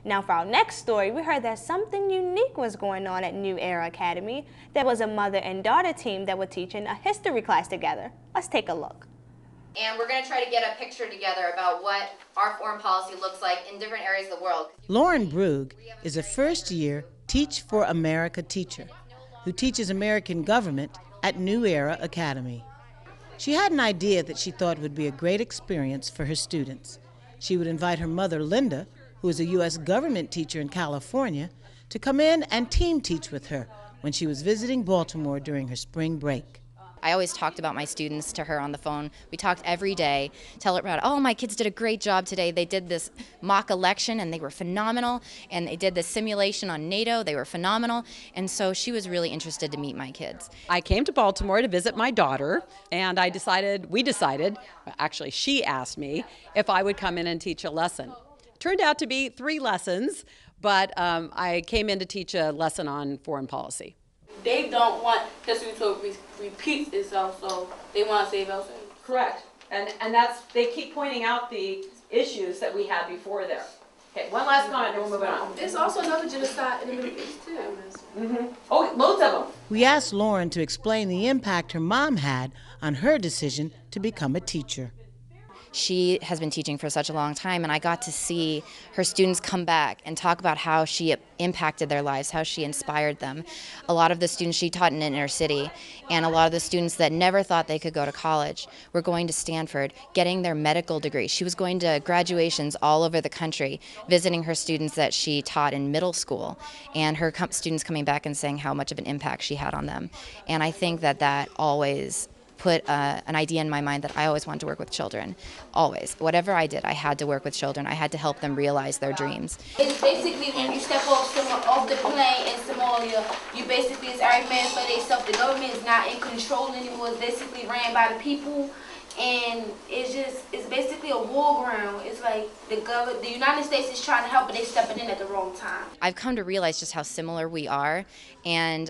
Now for our next story, we heard that something unique was going on at New Era Academy. There was a mother and daughter team that were teaching a history class together. Let's take a look. And we're going to try to get a picture together about what our foreign policy looks like in different areas of the world. Lauren Brugge is a first-year Teach for America teacher who teaches American government at New Era Academy. She had an idea that she thought would be a great experience for her students. She would invite her mother, Linda, who is a U.S. government teacher in California, to come in and team teach with her when she was visiting Baltimore during her spring break. I always talked about my students to her on the phone. We talked every day, tell her about, oh, my kids did a great job today. They did this mock election and they were phenomenal. And they did this simulation on NATO. They were phenomenal. And so she was really interested to meet my kids. I came to Baltimore to visit my daughter, and we decided, actually she asked me if I would come in and teach a lesson. Turned out to be 3 lessons, but I came in to teach a lesson on foreign policy. They don't want history to repeat itself, so they want to save us. Correct. And they keep pointing out the issues that we had before there. Okay, one last comment and we'll move on. There's also another genocide in the Middle East, too. Oh, loads of them. We asked Lauren to explain the impact her mom had on her decision to become a teacher. She has been teaching for such a long time, and I got to see her students come back and talk about how she impacted their lives, how she inspired them. A lot of the students she taught in inner city, and a lot of the students that never thought they could go to college were going to Stanford, getting their medical degree. She was going to graduations all over the country, visiting her students that she taught in middle school, and her students coming back and saying how much of an impact she had on them. And I think that always put an idea in my mind that I always wanted to work with children, always. Whatever I did, I had to work with children. I had to help them realize their dreams. It's basically when you step off the plane in Somalia, you basically, it's every man for themselves. The government is not in control anymore. It's basically ran by the people. And it's basically a war ground. It's like the United States is trying to help, but they're stepping in at the wrong time. I've come to realize just how similar we are, and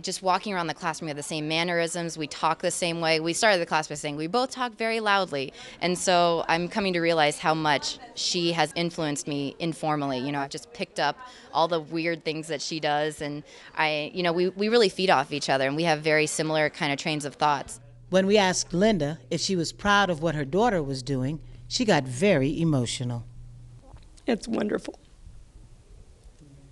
just walking around the classroom, we have the same mannerisms, we talk the same way. We started the class by saying we both talk very loudly, and so I'm coming to realize how much she has influenced me informally. You know, I've just picked up all the weird things that she does, and we really feed off each other, and we have very similar kind of trains of thoughts. When we asked Linda if she was proud of what her daughter was doing, she got very emotional. It's wonderful.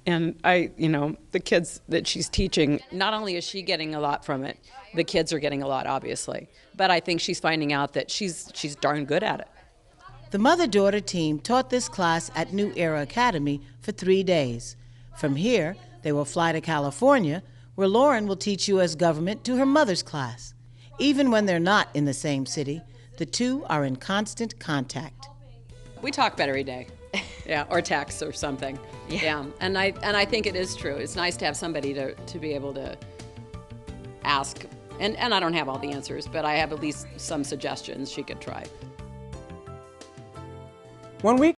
And the kids that she's teaching, not only is she getting a lot from it, the kids are getting a lot, obviously. But I think she's finding out that she's darn good at it. The mother-daughter team taught this class at New Era Academy for 3 days. From here, they will fly to California, where Lauren will teach U.S. government to her mother's class. Even when they're not in the same city, the two are in constant contact. We talk about every day, yeah, or text or something. Yeah. And I think it is true. It's nice to have somebody to be able to ask, and I don't have all the answers, but I have at least some suggestions she could try. 1 week